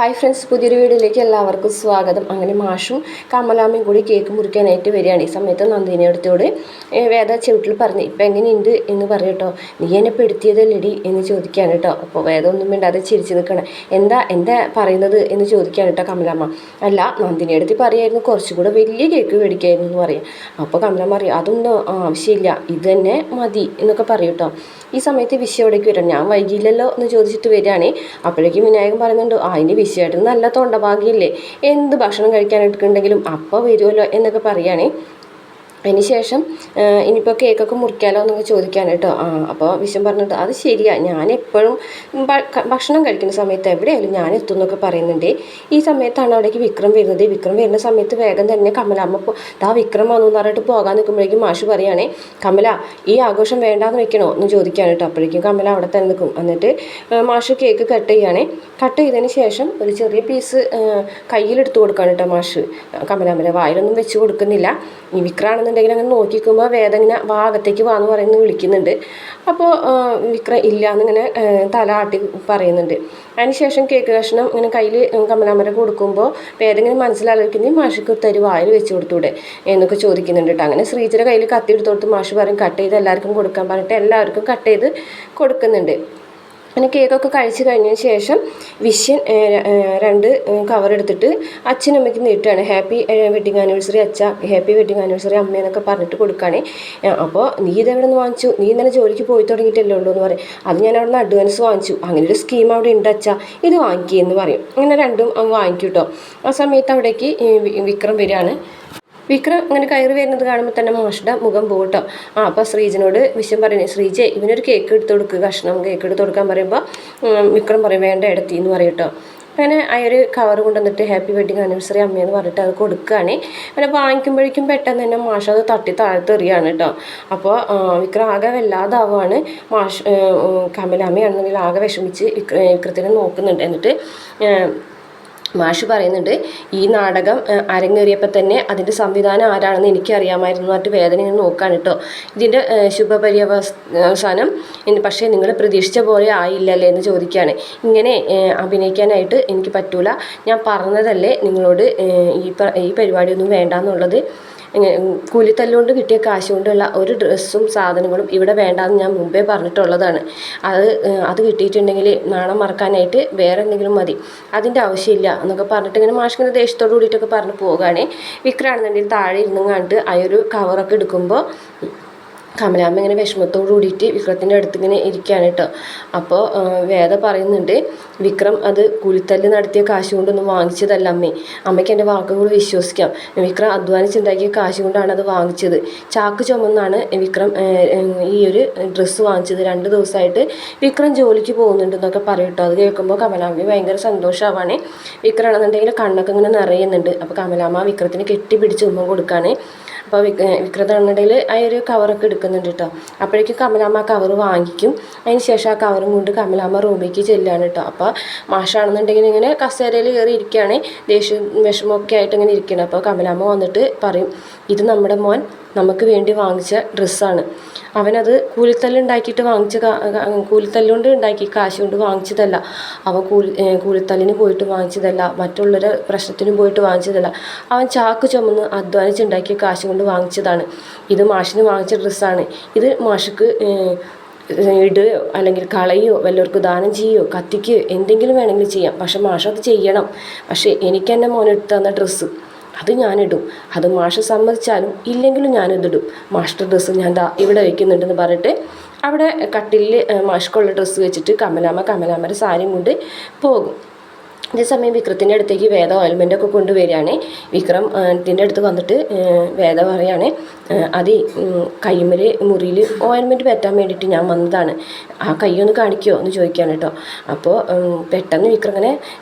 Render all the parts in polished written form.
Hi friends, പുതിയൊരു വീഡിയോയിലേക്ക് എല്ലാവർക്കും സ്വാഗതം. അങ്ങനെ മാഷും കമലാമ്മയും കൂടി കേക്ക് മുറിക്കാനായിട്ട് വരികയാണ്. ഈ സമയത്ത് നന്ദിനിയടുത്തോട് വേദ ചുവട്ടിൽ പറഞ്ഞ് ഇപ്പം എങ്ങനെയുണ്ട് എന്ന് പറയട്ടോ, നീ എന്നെ പെടുത്തിയതല്ലേടി എന്ന് ചോദിക്കുകയാണ് കേട്ടോ. അപ്പോൾ വേദ ഒന്നും വേണ്ടാതെ ചിരിച്ച് നിൽക്കണം. എന്താ പറയുന്നത് എന്ന് ചോദിക്കുകയാണ് കേട്ടോ കമലാമ്മ. അല്ല, നന്ദിനിയടുത്ത് പറയായിരുന്നു കുറച്ചുകൂടെ വലിയ കേക്ക് മേടിക്കായിരുന്നു എന്ന് പറയും. അപ്പോൾ കമലാമ്മ പറയും അതൊന്നും ആവശ്യമില്ല, ഇത് തന്നെ മതി എന്നൊക്കെ പറയും കേട്ടോ. ഈ സമയത്ത് വിഷയം എവിടേക്ക് വരാം, ഞാൻ വൈകിയില്ലല്ലോ എന്ന് ചോദിച്ചിട്ട് വരികയാണ്. അപ്പോഴേക്കും വിനായകൻ പറയുന്നുണ്ട് അതിന് വിഷയമായിട്ട് നല്ല തൊണ്ടഭാഗ്യമില്ലേ, എന്ത് ഭക്ഷണം കഴിക്കാനായിട്ടുണ്ടെങ്കിലും അപ്പോൾ വരുമല്ലോ എന്നൊക്കെ പറയുകയാണ്. അതിന് ശേഷം ഇനിയിപ്പോൾ കേക്കൊക്കെ മുറിക്കാമല്ലോ എന്നൊക്കെ ചോദിക്കാൻ കേട്ടോ. അപ്പോൾ വിശ്വം പറഞ്ഞിട്ട് അത് ശരിയാ, ഞാൻ എപ്പോഴും ഭക്ഷണം കഴിക്കുന്ന സമയത്ത് എവിടെയായാലും ഞാൻ എത്തും എന്നൊക്കെ പറയുന്നുണ്ട്. ഈ സമയത്താണ് അവിടേക്ക് വിക്രം വരുന്നത്. വിക്രം വരുന്ന സമയത്ത് വേഗം തന്നെ കമലാമ്മ വിക്രം വന്നു എന്ന് പറഞ്ഞിട്ട് പോകാൻ നിൽക്കുമ്പോഴേക്കും മാഷ് പറയുകയാണേ, കമല ഈ ആഘോഷം വേണ്ടാന്ന് വെക്കണോ എന്ന് ചോദിക്കാൻ കേട്ടോ. അപ്പോഴേക്കും കമല അവിടെ തന്നെ നിൽക്കും. എന്നിട്ട് മാഷ് കേക്ക് കട്ട് ചെയ്യുകയാണേ. കട്ട് ചെയ്തതിന് ശേഷം ഒരു ചെറിയ പീസ് കയ്യിലെടുത്ത് കൊടുക്കുകയാണ് കേട്ടോ മാഷ്. കമലാമ്മയുടെ വായിലൊന്നും വെച്ച് കൊടുക്കുന്നില്ല. ഈ വിക്രാണെന്നുണ്ടെങ്കിൽ അങ്ങനെ നോക്കിക്കുമ്പോൾ വേദന ഇങ്ങനെ ഭാഗത്തേക്ക് വാന്ന് പറയുന്നത് വിളിക്കുന്നുണ്ട്. അപ്പോൾ വിക്രം ഇല്ല എന്നിങ്ങനെ തല ആട്ടി പറയുന്നുണ്ട്. അതിനുശേഷം കേക്ക് കഷ്ണം ഇങ്ങനെ കയ്യിൽ കമലാമ്മരെ കൊടുക്കുമ്പോൾ വേദന ഇങ്ങനെ മനസ്സിലാലോചിക്കുന്നത് മാഷിക്ക് തരി വായിൽ വെച്ച് കൊടുത്തൂടെ എന്നൊക്കെ ചോദിക്കുന്നുണ്ട് കേട്ടോ. അങ്ങനെ ശ്രീജിയുടെ കയ്യിൽ കത്തി എടുത്ത് കൊടുത്ത് മാഷ് പറയും കട്ട് ചെയ്ത് എല്ലാവർക്കും കൊടുക്കാൻ പറഞ്ഞിട്ട് എല്ലാവർക്കും കട്ട് ചെയ്ത് കൊടുക്കുന്നുണ്ട്. അങ്ങനെ കേക്കൊക്കെ കഴിച്ച് കഴിഞ്ഞതിന് ശേഷം വിഷ്യൻ 2 കവർ എടുത്തിട്ട് അച്ഛനമ്മയ്ക്ക് നീട്ടുകയാണ്. ഹാപ്പി വെഡിങ് ആനിവേഴ്സറി അച്ഛ, ഹാപ്പി വെഡിങ് ആനിവേഴ്സറി അമ്മ എന്നൊക്കെ പറഞ്ഞിട്ട് കൊടുക്കുകയാണ്. അപ്പോൾ നീ ഇതെവിടെ നിന്ന് വാങ്ങിച്ചു, നീ ഇന്നലെ ജോലിക്ക് പോയി തുടങ്ങിയിട്ടല്ലേ ഉള്ളൂ എന്ന് പറയും. അത് ഞാൻ അവിടെ നിന്ന് അഡ്വാൻസ് വാങ്ങിച്ചു, അങ്ങനെ ഒരു സ്കീം അവിടെ ഉണ്ട് അച്ഛ, ഇത് വാങ്ങിക്കുകയെന്ന് പറയും. അങ്ങനെ രണ്ടും വാങ്ങിക്കും കേട്ടോ. ആ സമയത്ത് അവിടേക്ക് വിക്രം വരികയാണ്. വിക്രം അങ്ങനെ കയറി വരുന്നത് കാണുമ്പോൾ തന്നെ മാഷിൻ്റെ മുഖം പോകട്ടോ. അപ്പോൾ ശ്രീജിനോട് വിശ്വം പറയുന്നത്, ശ്രീജെ ഇവനൊരു കേക്ക് എടുത്ത് കൊടുക്കുക, കഷ്ണം കേക്ക് എടുത്ത് കൊടുക്കാൻ പറയുമ്പോൾ വിക്രം പറയും വേണ്ട എടുത്തി എന്ന് പറയും കേട്ടോ. അങ്ങനെ ആ ഒരു കവർ കൊണ്ടുവന്നിട്ട് ഹാപ്പി വെഡിങ് ആനിവേഴ്സറി അമ്മയെന്ന് പറഞ്ഞിട്ട് അത് കൊടുക്കുകയാണ്. അങ്ങനെ വാങ്ങിക്കുമ്പോഴേക്കും പെട്ടെന്ന് തന്നെ മാഷ് അത് തട്ടി താഴ്ത്തെറിയാണ് കേട്ടോ. അപ്പോൾ വിക്രം ആകെ വല്ലാതാവുകയാണ്. കമലാമ്മയാണെന്നുണ്ടെങ്കിൽ ആകെ വിഷമിച്ച് വിക്രത്തിനെ നോക്കുന്നുണ്ട്. എന്നിട്ട് മാഷ് പറയുന്നുണ്ട് ഈ നാടകം അരങ്ങേറിയപ്പോൾ തന്നെ അതിൻ്റെ സംവിധാനം ആരാണെന്ന് എനിക്കറിയാമായിരുന്നു എന്നിട്ട് വേദന നോക്കാൻ കേട്ടോ. ഇതിൻ്റെ ശുഭപര്യവസാനം പക്ഷേ നിങ്ങൾ പ്രതീക്ഷിച്ച പോലെ ആയില്ലല്ലേ എന്ന് ചോദിക്കുകയാണ്. ഇങ്ങനെ അഭിനയിക്കാനായിട്ട് എനിക്ക് പറ്റൂല, ഞാൻ പറഞ്ഞതല്ലേ നിങ്ങളോട് ഈ പരിപാടിയൊന്നും വേണ്ടാന്നുള്ളത്. കൂലിത്തല്ലുകൊണ്ട് കിട്ടിയ കാശ് കൊണ്ടുള്ള ഒരു ഡ്രസ്സും സാധനങ്ങളും ഇവിടെ വേണ്ടാന്ന് ഞാൻ മുമ്പേ പറഞ്ഞിട്ടുള്ളതാണ്. അത് കിട്ടിയിട്ടുണ്ടെങ്കിൽ നാണം മറക്കാനായിട്ട് വേറെ എന്തെങ്കിലും മതി, അതിൻ്റെ ആവശ്യമില്ല എന്നൊക്കെ പറഞ്ഞിട്ട് ഇങ്ങനെ മാഷിങ്ങനെ ദേഷ്യത്തോട് കൂടിയിട്ടൊക്കെ പറഞ്ഞ് പോവുകയാണ്. വിക്രാണെന്നുണ്ടെങ്കിൽ താഴെ ഇരുന്നും കണ്ട് ആ ഒരു കവറൊക്കെ എടുക്കുമ്പോൾ കമലാമ്മ ഇങ്ങനെ വിഷമത്തോട് കൂടിയിട്ട് വിക്രത്തിൻ്റെ അടുത്ത് ഇങ്ങനെ ഇരിക്കുകയാണ് കേട്ടോ. അപ്പോൾ വേദ പറയുന്നുണ്ട് വിക്രം അത് കൂലിത്തല്ല് നടത്തിയ കാശ് കൊണ്ടൊന്നും വാങ്ങിച്ചതല്ല അമ്മയ്ക്ക് എൻ്റെ വാക്കുകൾ വിശ്വസിക്കാം. വിക്രം അധ്വാനിച്ചുണ്ടാക്കിയ കാശ് കൊണ്ടാണ് അത് വാങ്ങിച്ചത്. ചാക്ക് ചുമന്നാണ് വിക്രം ഈ ഒരു ഡ്രസ്സ് വാങ്ങിച്ചത്. 2 ദിവസമായിട്ട് വിക്രം ജോലിക്ക് പോകുന്നുണ്ടെന്നൊക്കെ പറയും കേട്ടോ. അത് കേൾക്കുമ്പോൾ കമലാമ്മ ഭയങ്കര സന്തോഷമാവാണ്. വിക്രമാണെന്നുണ്ടെങ്കിൽ കണ്ണൊക്കെ ഇങ്ങനെ നിറയുന്നുണ്ട്. അപ്പോൾ കമലാമ്മ വിക്രത്തിന് കെട്ടിപ്പിടിച്ച് ഉമ്മ കൊടുക്കുകയാണ്. അപ്പോൾ വിക്രതാണെന്നുണ്ടെങ്കിൽ ആ ഒരു കവറൊക്കെ എടുക്കുന്നുണ്ട് കേട്ടോ. അപ്പോഴേക്കും കമലാമ്മ ആ കവർ വാങ്ങിക്കും. അതിന് ശേഷം ആ കവറും കൊണ്ട് കമലാമ്മ റൂമിലേക്ക് ചെല്ലുകയാണ് കേട്ടോ. അപ്പോൾ മാഷാണെന്നുണ്ടെങ്കിൽ ഇങ്ങനെ കസേരയിൽ കയറി ഇരിക്കുകയാണ്, ദേഷ്യം വിഷമമൊക്കെ ആയിട്ട് ഇങ്ങനെ ഇരിക്കണം. അപ്പോൾ കമലാമ്മ വന്നിട്ട് പറയും ഇത് നമ്മുടെ മോൻ നമുക്ക് വേണ്ടി വാങ്ങിച്ച ഡ്രസ്സാണ്, അവനത് കൂലിത്തല്ലുണ്ടാക്കിയിട്ട് കൂലിത്തല്ലുകൊണ്ട് ഉണ്ടാക്കി കാശ് കൊണ്ട് വാങ്ങിച്ചതല്ല, അവൻ കൂലിത്തല്ലിന് പോയിട്ട് വാങ്ങിച്ചതല്ല, മറ്റുള്ളവരുടെ പ്രശ്നത്തിനും പോയിട്ട് വാങ്ങിച്ചതല്ല, അവൻ ചാക്ക് ചുമന്ന് അധ്വാനിച്ചുണ്ടാക്കിയ കാശ് കൊണ്ട് വാങ്ങിച്ചതാണ്. ഇത് മാഷിന് വാങ്ങിച്ച ഡ്രസ്സാണ്. ഇത് മാഷിക്ക് ഇടുകയോ അല്ലെങ്കിൽ കളയോ വല്ലവർക്കും ദാനം ചെയ്യുകയോ കത്തിക്കുകയോ എന്തെങ്കിലും വേണമെങ്കിൽ ചെയ്യാം, പക്ഷെ മാഷ് അത് ചെയ്യണം. പക്ഷേ എനിക്ക് എൻ്റെ മോനെടുത്ത് തന്ന ഡ്രസ്സ് അത് ഞാനിടും, അത് മാഷ് സമ്മതിച്ചാലും ഇല്ലെങ്കിലും ഞാനിതിടും. മാഷിൻ്റെ ഡ്രസ്സ് ഞാൻ ഇവിടെ വയ്ക്കുന്നുണ്ടെന്ന് പറഞ്ഞിട്ട് അവിടെ കട്ടിലിൽ മാഷ്ക്കുള്ള ഡ്രസ്സ് വെച്ചിട്ട് കമലാമ്മയുടെ സാരിയും കൊണ്ട് പോകും. അതേസമയം വിക്രത്തിൻ്റെ അടുത്തേക്ക് വേദ ഓയിൽമെൻറ്റൊക്കെ കൊണ്ടുവരികയാണ്. വിക്രം ഇതിൻ്റെ അടുത്ത് വന്നിട്ട് വേദ പറയുകയാണ് അത് കൈമേൽ മുറിയിൽ ഓയിൽമെൻറ്റ് പറ്റാൻ വേണ്ടിയിട്ട് ഞാൻ വന്നതാണ്, ആ കൈയൊന്ന് കാണിക്കുമോ എന്ന് ചോദിക്കുകയാണ് കേട്ടോ. അപ്പോൾ പെട്ടെന്ന് വിക്രം ഇങ്ങനെ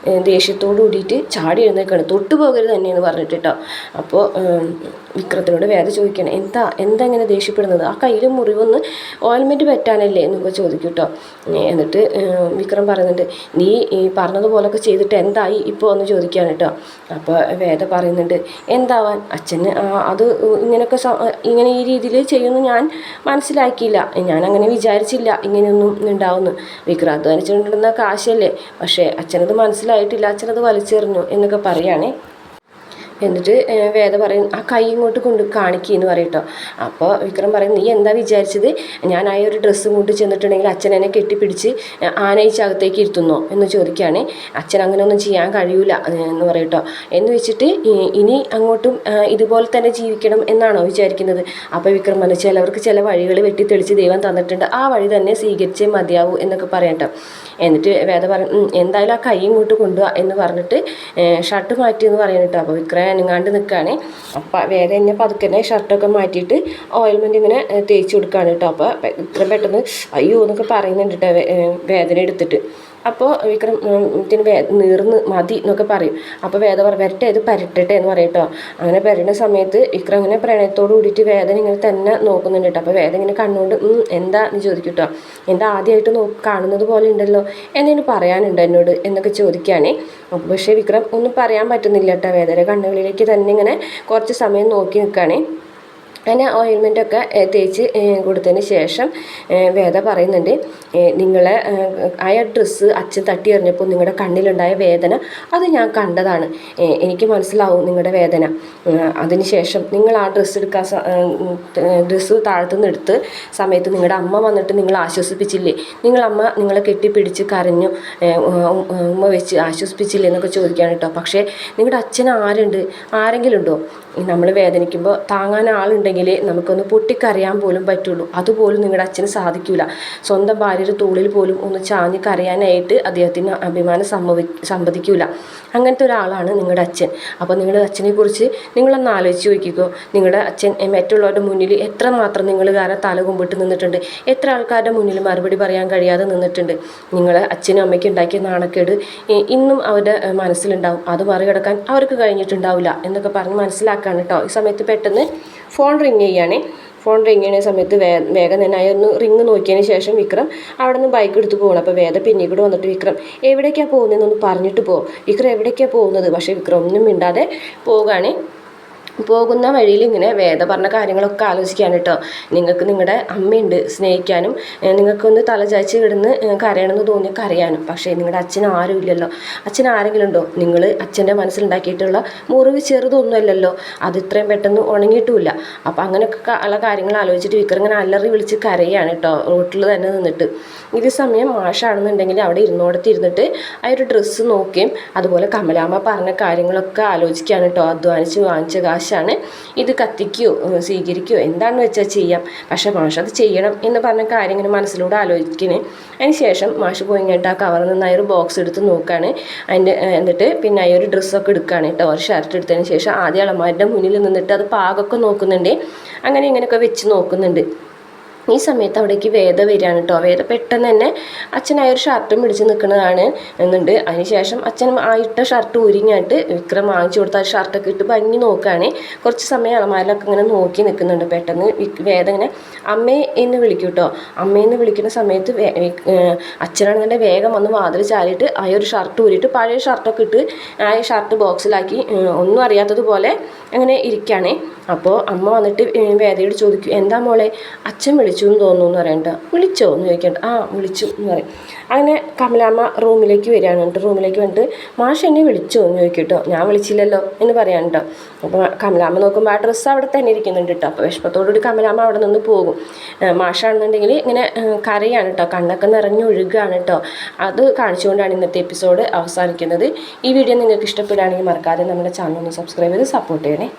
ദേഷ്യത്തോട് കൂടിയിട്ട് ചാടി എഴുന്നേൽക്കുകയാണ്, തൊട്ടു പോകരുത് തന്നെയെന്ന് പറഞ്ഞിട്ട് കേട്ടോ. അപ്പോൾ വിക്രത്തിനോട് വേദ ചോദിക്കണം, എന്താ ഇങ്ങനെ ദേഷ്യപ്പെടുന്നത്, ആ കയ്യിൽ മുറിവൊന്ന് ഓയിൽമെൻറ്റ് പറ്റാനല്ലേ എന്നൊക്കെ ചോദിക്കും കേട്ടോ. എന്നിട്ട് വിക്രം പറയുന്നുണ്ട്, നീ ഈ പറഞ്ഞതുപോലൊക്കെ ചെയ്തിട്ട് എന്തായി ഇപ്പോൾ എന്ന് ചോദിക്കുകയാണ് കേട്ടോ. അപ്പോൾ വേദ പറയുന്നുണ്ട്, എന്താവാൻ, അച്ഛന് അത് ഇങ്ങനെ ഈ രീതിയിൽ ചെയ്യുമെന്ന് ഞാൻ മനസ്സിലാക്കിയില്ല, ഞാൻ അങ്ങനെ വിചാരിച്ചില്ല ഇങ്ങനെയൊന്നും ഉണ്ടാവുമെന്ന്. വിക്രം അധ്വാനിച്ചിട്ടുണ്ടെന്ന കാശല്ലേ, പക്ഷേ അച്ഛനത് മനസ്സിലായിട്ടില്ല, അച്ഛനത് വലിച്ചെറിഞ്ഞു എന്നൊക്കെ പറയുകയാണേ. എന്നിട്ട് വേദ പറയും, ആ കൈ ഇങ്ങോട്ട് കൊണ്ട് കാണിക്കുകയെന്ന് പറയും കേട്ടോ. അപ്പോൾ വിക്രം പറയും, നീ എന്താ വിചാരിച്ചത്, ഞാൻ ആ ഒരു ഡ്രസ്സ് കൊണ്ട് ചെന്നിട്ടുണ്ടെങ്കിൽ അച്ഛൻ എന്നെ കെട്ടിപ്പിടിച്ച് ആനയിച്ചകത്തേക്ക് ഇരുത്തുന്നോ എന്ന് ചോദിക്കുകയാണ്. അച്ഛൻ അങ്ങനെ ഒന്നും ചെയ്യാൻ കഴിയൂല എന്ന് പറയും കേട്ടോ. എന്ന് വെച്ചിട്ട് ഇനി അങ്ങോട്ടും ഇതുപോലെ തന്നെ ജീവിക്കണം എന്നാണോ വിചാരിക്കുന്നത്? അപ്പോൾ വിക്രം പറഞ്ഞു, ചിലവർക്ക് ചില വഴികൾ വെട്ടിത്തെളിച്ച് ദൈവം തന്നിട്ടുണ്ട്, ആ വഴി തന്നെ സ്വീകരിച്ചേ മതിയാവൂ എന്നൊക്കെ പറയാം കേട്ടോ. എന്നിട്ട് വേദ പറയും, എന്തായാലും ആ കൈ ഇങ്ങോട്ട് കൊണ്ടുപോവാ എന്ന് പറഞ്ഞിട്ട് ഷർട്ട് മാറ്റി എന്ന് പറയുന്നത് കേട്ടോ. അപ്പോൾ വിക്രം അനങ്ങാണ്ട് നിൽക്കുകയാണ്. അപ്പം വേദ എന്നെ പതുക്കെ തന്നെ ഷർട്ടൊക്കെ മാറ്റിയിട്ട് ഓയിൽമെൻറ്റ് ഇങ്ങനെ തേച്ച് കൊടുക്കുകയാണ് കേട്ടോ. അപ്പോൾ വിക്രം പെട്ടെന്ന് അയ്യോ എന്നൊക്കെ പറയുന്നുണ്ട് കേട്ടോ വേദന എടുത്തിട്ട്. അപ്പോൾ വിക്രം നീർന്ന് മതി എന്നൊക്കെ പറയും. അപ്പോൾ വേദ വരട്ടെ ഇത് പരട്ടട്ടെ എന്ന് പറയും കേട്ടോ. അങ്ങനെ പരട്ടുന്ന സമയത്ത് വിക്രം ഇങ്ങനെ പ്രണയത്തോട് കൂടിയിട്ട് വേദന ഇങ്ങനെ തന്നെ നോക്കുന്നുണ്ട് കേട്ടോ. അപ്പോൾ വേദന ഇങ്ങനെ കണ്ണുകൊണ്ട് എന്താ എന്ന് ചോദിക്കും കേട്ടോ. എന്താ ആദ്യമായിട്ട് കാണുന്നത് പോലെ ഉണ്ടല്ലോ, എന്തെങ്കിലും പറയാനുണ്ടോ എന്നോട് എന്നൊക്കെ ചോദിക്കുകയാണേ. അപ്പോൾ പക്ഷേ വിക്രം ഒന്നും പറയാൻ പറ്റുന്നില്ല കേട്ടോ. വേദന കണ്ണുകളിലേക്ക് തന്നെ ഇങ്ങനെ കുറച്ച് സമയം നോക്കി നിൽക്കുകയാണേ. അങ്ങനെ ഓയിൽമെൻറ്റൊക്കെ തേച്ച് കൊടുത്തതിന് ശേഷം വേദ പറയുന്നുണ്ട്, നിങ്ങളെ ആ ഡ്രസ്സ് അച്ഛൻ തട്ടി എറിഞ്ഞപ്പോൾ നിങ്ങളുടെ കണ്ണിലുണ്ടായ വേദന അത് ഞാൻ കണ്ടതാണ്, എനിക്ക് മനസ്സിലാവും നിങ്ങളുടെ വേദന. അതിന് ശേഷം നിങ്ങൾ ആ ഡ്രസ്സ് താഴത്തുനിന്ന് എടുത്ത് സമയത്ത് നിങ്ങളുടെ അമ്മ വന്നിട്ട് നിങ്ങളെ ആശ്വസിപ്പിച്ചില്ലേ, അമ്മ നിങ്ങളെ കെട്ടിപ്പിടിച്ച് കരഞ്ഞു ഉമ്മ വെച്ച് ആശ്വസിപ്പിച്ചില്ലേ എന്നൊക്കെ ചോദിക്കുകയാണ് കേട്ടോ. പക്ഷേ നിങ്ങളുടെ അച്ഛൻ ആരെങ്കിലും ഉണ്ടോ? നമ്മൾ വേദനിക്കുമ്പോൾ താങ്ങാൻ ആളുണ്ടെങ്കിൽ നമുക്കൊന്ന് പൊട്ടിക്കരയാൻ പോലും പറ്റുള്ളൂ. അതുപോലും നിങ്ങളുടെ അച്ഛന് സാധിക്കില്ല. സ്വന്തം ഭാര്യയുടെ തോളിൽ പോലും ഒന്ന് ചാഞ്ഞ് കരയാനായിട്ട് അദ്ദേഹത്തിന് അഭിമാനം സമ്മതിക്കില്ല. അങ്ങനത്തെ ഒരാളാണ് നിങ്ങളുടെ അച്ഛൻ. അപ്പോൾ നിങ്ങളുടെ അച്ഛനെക്കുറിച്ച് നിങ്ങളൊന്ന് ആലോചിച്ച് നോക്കിക്കോ. നിങ്ങളുടെ അച്ഛൻ മറ്റുള്ളവരുടെ മുന്നിൽ എത്രമാത്രം നിങ്ങൾ കാരണം തല കുമ്പിട്ട് നിന്നിട്ടുണ്ട്, എത്ര ആൾക്കാരുടെ മുന്നിൽ മറുപടി പറയാൻ കഴിയാതെ നിന്നിട്ടുണ്ട്. നിങ്ങളെ അച്ഛനും അമ്മയ്ക്കും ഉണ്ടാക്കിയ നാണക്കേട് ഇന്നും അവരുടെ മനസ്സിലുണ്ടാവും. അത് മറികടക്കാൻ അവർക്ക് കഴിഞ്ഞിട്ടുണ്ടാവില്ല എന്നൊക്കെ പറഞ്ഞ് മനസ്സിലാക്കാൻ കേട്ടോ. ഈ സമയത്ത് പെട്ടെന്ന് ഫോൺ റിങ് ചെയ്യുകയാണേ. ഫോൺ റിങ് ചെയ്യുന്ന സമയത്ത് വേഗം തന്നെ അയൊന്ന് റിങ് നോക്കിയതിന് ശേഷം വിക്രം അവിടെ നിന്ന് ബൈക്ക് എടുത്ത് പോകണം. അപ്പോൾ വേദ പിന്നീട് വന്നിട്ട് വിക്രം എവിടേക്കാണ് പോകുന്നതെന്നൊന്ന് പറഞ്ഞിട്ട് വിക്രം എവിടേക്കാണ് പോകുന്നത്? പക്ഷേ വിക്രം ഒന്നും മിണ്ടാതെ പോവുകയാണ്. പോകുന്ന വഴിയിൽ ഇങ്ങനെ വേദ പറഞ്ഞ കാര്യങ്ങളൊക്കെ ആലോചിക്കുകയാണ് കേട്ടോ. നിങ്ങൾക്ക് നിങ്ങളുടെ അമ്മയുണ്ട് സ്നേഹിക്കാനും, നിങ്ങൾക്കൊന്ന് തലചായ്ച്ച് കിടന്ന് കരയണമെന്ന് തോന്നി കരയാനും. പക്ഷേ നിങ്ങളുടെ അച്ഛൻ ആരും ഇല്ലല്ലോ. അച്ഛൻ ആരെങ്കിലും ഉണ്ടോ? നിങ്ങൾ അച്ഛൻ്റെ മനസ്സിലുണ്ടാക്കിയിട്ടുള്ള മുറിവ് ചെറുതൊന്നുമല്ലല്ലോ, അത് ഇത്രയും പെട്ടെന്ന് ഉണങ്ങിയിട്ടുമില്ല. അപ്പോൾ അങ്ങനെയൊക്കെ ഉള്ള കാര്യങ്ങൾ ആലോചിച്ചിട്ട് വിക്രം ഇങ്ങനെ അലറി വിളിച്ച് കരയാണ് കേട്ടോ റോട്ടിൽ തന്നെ നിന്നിട്ട്. ഇത് സമയം മാഷാണെന്നുണ്ടെങ്കിൽ അവിടെ ഇരുന്നിട്ട് ആ ഒരു ഡ്രസ്സ് നോക്കുകയും അതുപോലെ കമലാമ്മ പറഞ്ഞ കാര്യങ്ങളൊക്കെ ആലോചിക്കുകയാണ് കേട്ടോ. അധ്വാനിച്ച് വാങ്ങിച്ച കാശാണ്, ഇത് കത്തിക്കുകയോ സ്വീകരിക്കുകയോ എന്താണെന്ന് വെച്ചാൽ ചെയ്യാം, പക്ഷേ മാഷ് അത് ചെയ്യണം എന്ന് പറഞ്ഞ കാര്യം ഇങ്ങനെ മനസ്സിലൂടെ ആലോചിക്കണേ. അതിന് ശേഷം മാഷ് പോയി കഴിഞ്ഞിട്ട് ആ കവറിൽ നിന്ന് ആ ഒരു ബോക്സ് എടുത്ത് നോക്കുകയാണ്. എന്നിട്ട് പിന്നെ ആ ഒരു ഡ്രസ്സൊക്കെ എടുക്കുകയാണ് കേട്ടോ. ഒരു ഷർട്ട് എടുത്തതിന് ശേഷം ആദ്യ അളമാരുടെ മുന്നിൽ നിന്നിട്ട് അത് പാകമൊക്കെ നോക്കുന്നുണ്ട്. അങ്ങനെ ഇങ്ങനെയൊക്കെ വെച്ച് നോക്കുന്നുണ്ട്. ഈ സമയത്ത് അവിടേക്ക് വേദ വരികയാണ് കേട്ടോ. വേദ പെട്ടെന്ന് തന്നെ അച്ഛനായ ഒരു ഷർട്ടും പിടിച്ച് നിൽക്കുന്നതാണ് എന്നുണ്ട്. അതിനുശേഷം അച്ഛൻ ആ ഇട്ട ഷർട്ട് ഉരിഞ്ഞായിട്ട് വിക്രം വാങ്ങിച്ചു കൊടുത്ത ആ ഷർട്ടൊക്കെ ഇട്ട് ഭംഗി നോക്കുകയാണ്. കുറച്ച് സമയം അലമാരിലൊക്കെ ഇങ്ങനെ നോക്കി നിൽക്കുന്നുണ്ട്. പെട്ടെന്ന് വേദ ഇങ്ങനെ അമ്മയെ എന്ന് വിളിക്കും കേട്ടോ. അമ്മയെന്ന് വിളിക്കുന്ന സമയത്ത് അച്ഛനാണെന്നുണ്ടെങ്കിൽ വേഗം വന്ന് വാതിൽ ചാരിയിട്ട് ആ ഒരു ഷർട്ട് ഊരിയിട്ട് പഴയ ഷർട്ടൊക്കെ ഇട്ട് ആ ഷർട്ട് ബോക്സിലാക്കി ഒന്നും അറിയാത്തതുപോലെ അങ്ങനെ ഇരിക്കുകയാണ്. അപ്പോൾ അമ്മ വന്നിട്ട് വേദയോട് ചോദിക്കും, എന്താ മോളെ അച്ഛൻ വിളിച്ചു എന്ന് തോന്നുന്നു എന്ന് പറയണ്ട. വിളിച്ചോ എന്ന് ചോദിക്കണ്ട. വിളിച്ചു എന്ന് പറയും. അങ്ങനെ കമലാമ്മ റൂമിലേക്ക് വരികയാണ്. എന്നിട്ട് റൂമിലേക്ക് വന്നിട്ട് മാഷ് എന്നെ വിളിച്ചോ എന്ന് ചോദിക്കും കേട്ടോ. ഞാൻ വിളിച്ചില്ലല്ലോ എന്ന് പറയാൻ കേട്ടോ. അപ്പോൾ കമലാമ്മ നോക്കുമ്പോൾ ആ ഡ്രസ്സ് അവിടെ തന്നെ ഇരിക്കുന്നുണ്ട് കേട്ടോ. അപ്പോൾ വിഷമത്തോടുകൂടി കമലാമ്മ അവിടെ നിന്ന് പോകും. മാഷാണെന്നുണ്ടെങ്കിൽ ഇങ്ങനെ കരയാണ് കേട്ടോ, കണ്ണൊക്കെ നിറഞ്ഞൊഴുകുകയാണ് കേട്ടോ. അത് കാണിച്ചുകൊണ്ടാണ് ഇന്നത്തെ എപ്പിസോഡ് അവസാനിക്കുന്നത്. ഈ വീഡിയോ നിങ്ങൾക്ക് ഇഷ്ടപ്പെടുകയാണെങ്കിൽ മറക്കാതെ നമ്മുടെ ചാനൽ ഒന്ന് സബ്സ്ക്രൈബ് ചെയ്ത് സപ്പോർട്ട് ചെയ്യണേ.